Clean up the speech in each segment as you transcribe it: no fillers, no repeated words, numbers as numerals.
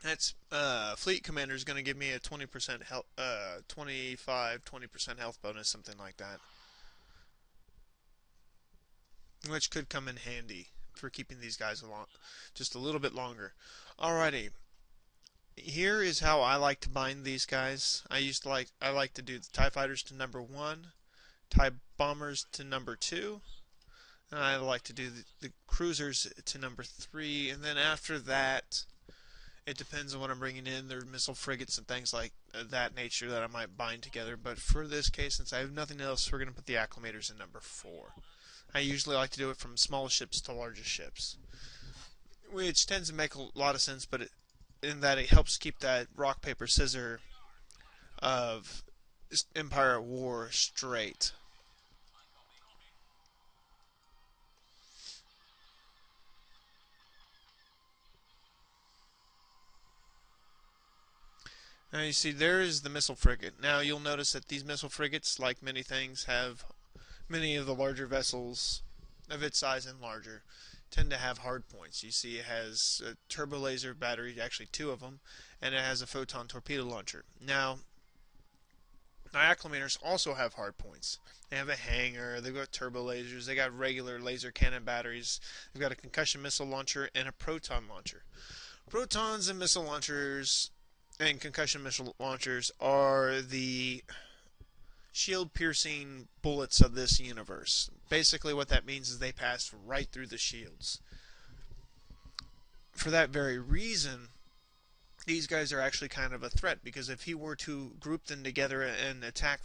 That's fleet commander is going to give me a 20% health, 25, 20% health bonus, something like that, which could come in handy for keeping these guys along just a little bit longer. Alrighty, here is how I like to bind these guys. I like to do the TIE fighters to number one, TIE bombers to number two, and I like to do the cruisers to number three, and then after that, it depends on what I'm bringing in. There are missile frigates and things like that nature that I might bind together. But for this case, since I have nothing else, we're going to put the acclimators in number 4. I usually like to do it from smallest ships to largest ships, which tends to make a lot of sense, but in that it helps keep that rock, paper, scissors of Empire at War straight. Now you see there is the missile frigate. Now you'll notice that these missile frigates, like many things, have many of the larger vessels of its size and larger tend to have hard points. You see it has a turbo laser battery, actually two of them, and it has a photon torpedo launcher. Now, acclimators also have hard points. They have a hangar, they've got turbo lasers, they got regular laser cannon batteries, they've got a concussion missile launcher and a proton launcher. Protons and missile launchers and concussion missile launchers are the shield piercing bullets of this universe. Basically, what that means is they pass right through the shields. For that very reason, these guys are actually kind of a threat, because if he were to group them together and attack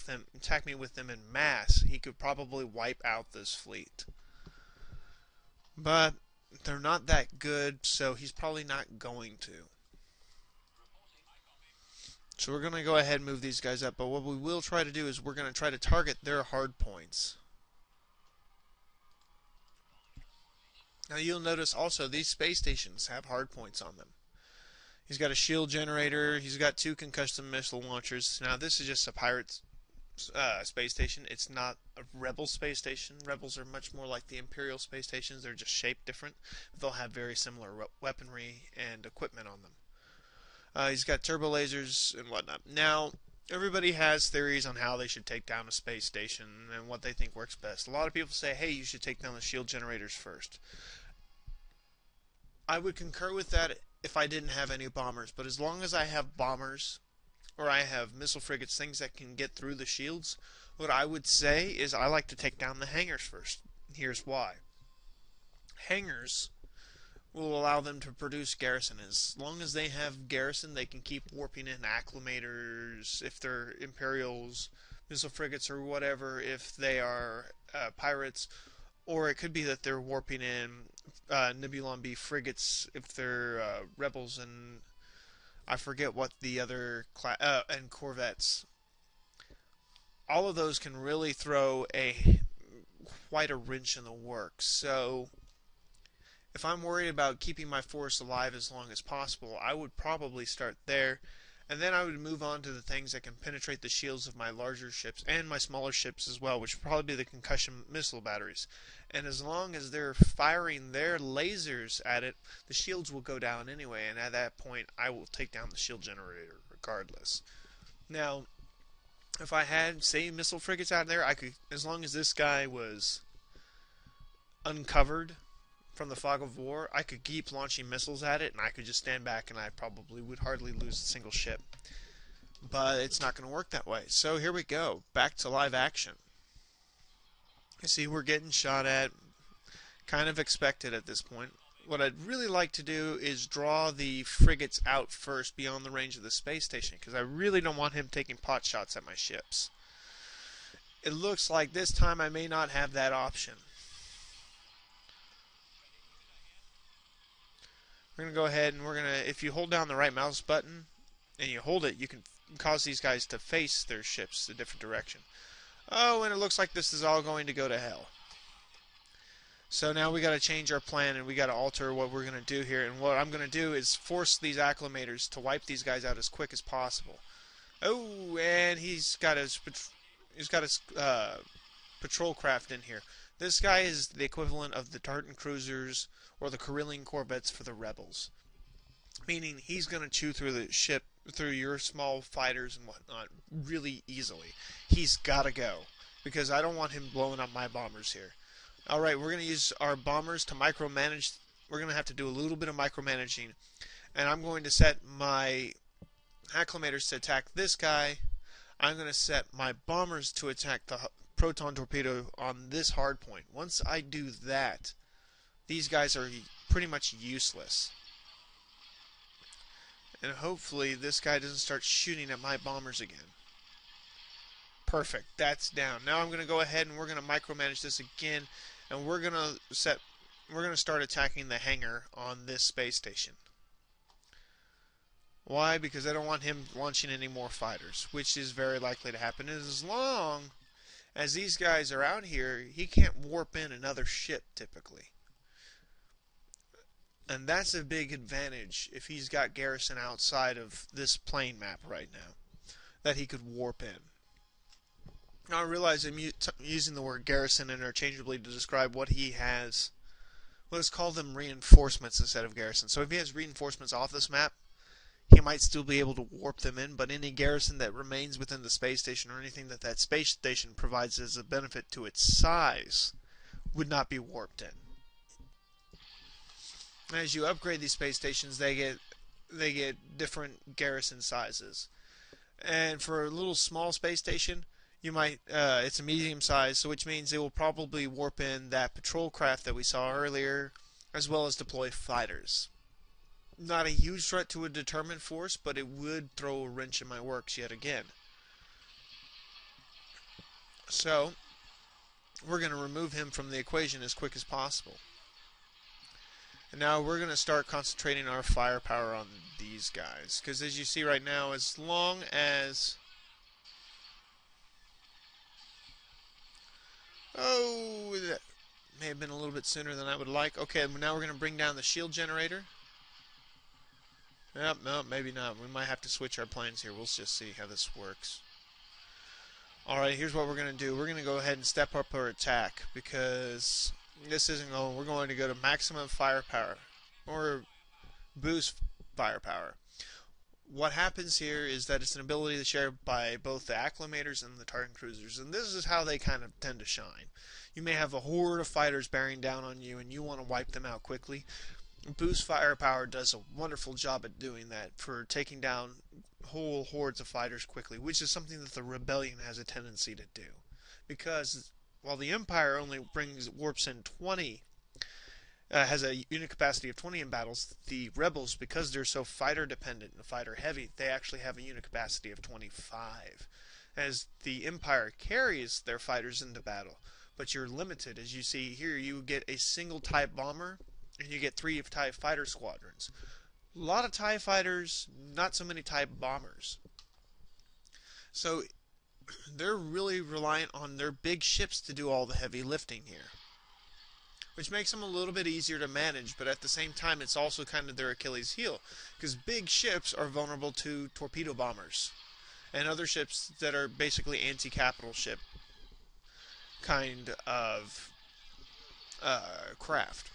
me with them in mass, he could probably wipe out this fleet. But they're not that good, so he's probably not going to. So we're going to go ahead and move these guys up, but what we will try to do is we're going to try to target their hard points. Now you'll notice also these space stations have hard points on them. He's got a shield generator, he's got two concussion missile launchers. Now this is just a pirate space station. It's not a rebel space station. Rebels are much more like the Imperial space stations. They're just shaped different. They'll have very similar weaponry and equipment on them. He's got turbo lasers and whatnot. Now, everybody has theories on how they should take down a space station and what they think works best. A lot of people say, hey, you should take down the shield generators first. I would concur with that if I didn't have any bombers, but as long as I have bombers or I have missile frigates, things that can get through the shields, what I would say is I like to take down the hangars first. Here's why. Hangars will allow them to produce garrison. As long as they have garrison, they can keep warping in acclimators if they're Imperials, missile frigates, or whatever, if they are pirates. Or it could be that they're warping in Nebulon B frigates if they're rebels, and I forget what the other and corvettes. All of those can really throw quite a wrench in the works. So if I'm worried about keeping my force alive as long as possible, I would probably start there, and then I would move on to the things that can penetrate the shields of my larger ships and my smaller ships as well, which would probably be the concussion missile batteries. And as long as they're firing their lasers at it, the shields will go down anyway, and at that point I will take down the shield generator regardless. Now, if I had, say, missile frigates out there, I could, as long as this guy was uncovered from the fog of war, I could keep launching missiles at it, and I could just stand back, and I probably would hardly lose a single ship. But it's not going to work that way. So here we go, back to live action. You see, we're getting shot at, kind of expected at this point. What I'd really like to do is draw the frigates out first beyond the range of the space station, because I really don't want him taking pot shots at my ships. It looks like this time I may not have that option. We're going to go ahead and if you hold down the right mouse button and you hold it, you can cause these guys to face their ships a different direction. Oh, and it looks like this is all going to go to hell. So now we got to change our plan, and we got to alter what we're going to do here. And what I'm going to do is force these acclimators to wipe these guys out as quick as possible. Oh, and he's got his patrol craft in here. This guy is the equivalent of the Tartan cruisers or the Carillion corvettes for the rebels. meaning he's going to chew through the ship, through your small fighters and whatnot, really easily. He's got to go, because I don't want him blowing up my bombers here. Alright, we're going to use our bombers to micromanage. We're going to have to do a little bit of micromanaging. And I'm going to set my acclimators to attack this guy. I'm going to set my bombers to attack the proton torpedo on this hard point. Once I do that, these guys are pretty much useless. And hopefully this guy doesn't start shooting at my bombers again. Perfect, that's down. Now I'm going to go ahead and we're going to micromanage this again, and we're going to start attacking the hangar on this space station. Why? Because I don't want him launching any more fighters, which is very likely to happen. And as long as these guys are out here, he can't warp in another ship typically. And that's a big advantage if he's got garrison outside of this plane map right now, that he could warp in. Now I realize I'm using the word garrison interchangeably to describe what he has. Let's call them reinforcements instead of garrison. So if he has reinforcements off this map, he might still be able to warp them in, but any garrison that remains within the space station, or anything that that space station provides as a benefit to its size, would not be warped in. As you upgrade these space stations, they get different garrison sizes. And for a little small space station, you might it's a medium size, so which means it will probably warp in that patrol craft that we saw earlier, as well as deploy fighters. Not a huge threat to a determined force, but it would throw a wrench in my works yet again. So we're going to remove him from the equation as quick as possible. And now we're going to start concentrating our firepower on these guys. Because as you see right now, as long as... Oh, that may have been a little bit sooner than I would like. Okay, now we're going to bring down the shield generator. Yep, no, maybe not. We might have to switch our planes here. We'll just see how this works. Alright, here's what we're going to do. We're going to go ahead and step up our attack, because this isn't going. We're going to go to maximum firepower, or boost firepower. What happens here is that it's an ability that's shared by both the acclimators and the target cruisers, and this is how they kind of tend to shine. You may have a horde of fighters bearing down on you, and you want to wipe them out quickly. Boost firepower does a wonderful job at doing that, for taking down whole hordes of fighters quickly, which is something that the rebellion has a tendency to do. Because while the Empire only warps in 20, has a unit capacity of 20 in battles, the rebels, because they're so fighter dependent and fighter heavy, they actually have a unit capacity of 25. As the Empire carries their fighters into battle, but you're limited. As you see here, you get a single type bomber, and you get 3 TIE fighter squadrons. A lot of TIE fighters, not so many TIE bombers. So they're really reliant on their big ships to do all the heavy lifting here, which makes them a little bit easier to manage, but at the same time it's also kind of their Achilles heel, because big ships are vulnerable to torpedo bombers and other ships that are basically anti-capital ship kind of craft.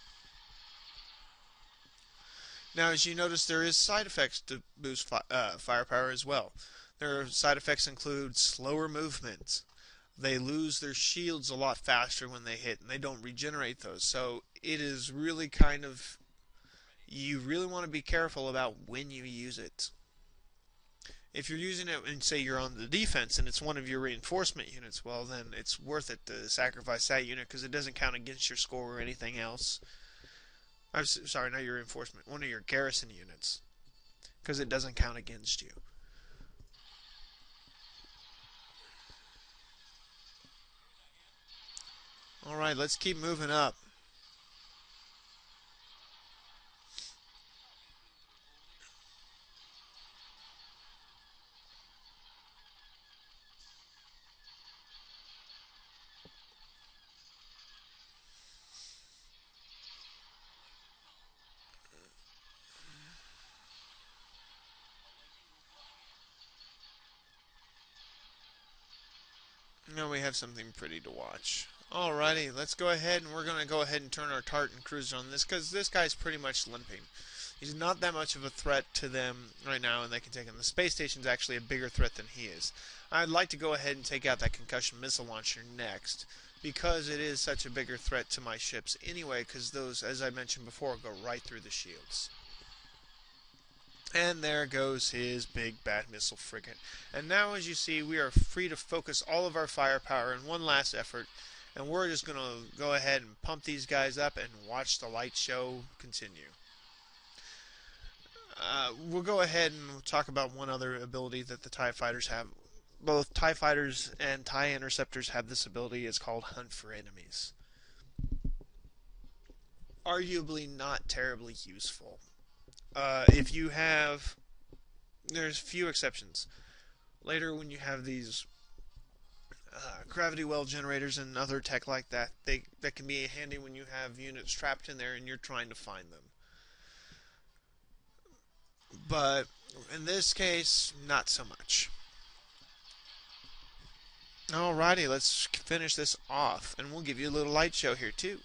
Now, as you notice, there is side effects to boost firepower as well. Their side effects include slower movement. They lose their shields a lot faster when they hit, and they don't regenerate those. So it is really kind of... You really want to be careful about when you use it. If you're using it and say you're on the defense and it's one of your reinforcement units, well then it's worth it to sacrifice that unit, because it doesn't count against your score or anything else. I'm sorry, not your reinforcement, one of your garrison units, because it doesn't count against you. Alright, let's keep moving up. Now we have something pretty to watch. Alrighty, let's go ahead, and we're going to go ahead and turn our Tartan cruiser on this, because this guy's pretty much limping. He's not that much of a threat to them right now, and they can take him. The space station's actually a bigger threat than he is. I'd like to go ahead and take out that concussion missile launcher next, because it is such a bigger threat to my ships anyway, because those, as I mentioned before, go right through the shields. And there goes his big bad missile frigate. And now, as you see, we are free to focus all of our firepower in one last effort, and we're just going to go ahead and pump these guys up and watch the light show continue. We'll go ahead and talk about one other ability that the TIE fighters have. Both TIE fighters and TIE interceptors have this ability. It's called Hunt for Enemies. Arguably not terribly useful. If you have... There's few exceptions. Later, when you have these gravity well generators and other tech like that, that can be handy when you have units trapped in there and you're trying to find them. But in this case, not so much. Alrighty, let's finish this off, and we'll give you a little light show here too.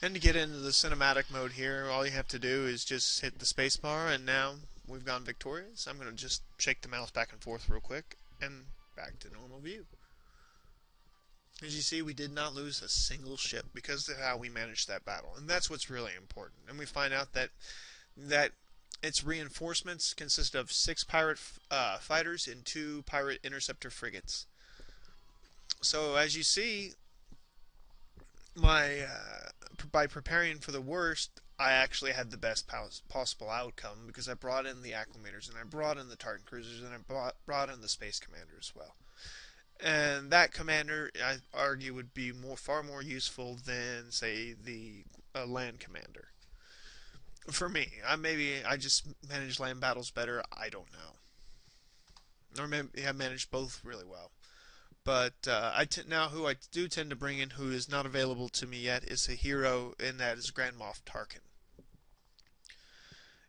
And to get into the cinematic mode here, all you have to do is just hit the spacebar, and now we've gone victorious. I'm going to just shake the mouse back and forth real quick, and back to normal view. As you see, we did not lose a single ship because of how we managed that battle, and that's what's really important. And we find out that its reinforcements consist of 6 pirate fighters and 2 pirate interceptor frigates. So as you see, by preparing for the worst, I actually had the best possible outcome because I brought in the acclimators, and I brought in the Tartan cruisers, and I brought in the space commander as well. And that commander, I argue, would be far more useful than, say, the land commander. For me, maybe I just manage land battles better. I don't know, or maybe I managed both really well. But now who I do tend to bring in, who is not available to me yet, is a hero, and that is Grand Moff Tarkin.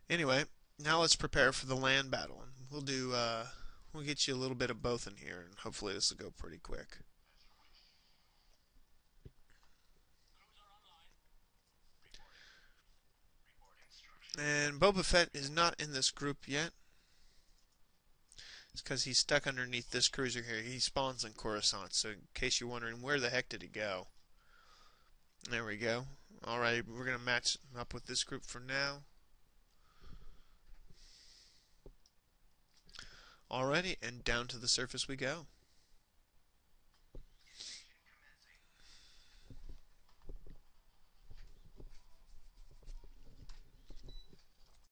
Anyway, now let's prepare for the land battle, and we'll get you a little bit of both in here, and hopefully this will go pretty quick. And Boba Fett is not in this group yet. It's because he's stuck underneath this cruiser here. He spawns in Coruscant, so in case you're wondering, where the heck did he go? There we go. Alright, we're going to match up with this group for now. Alrighty, and down to the surface we go.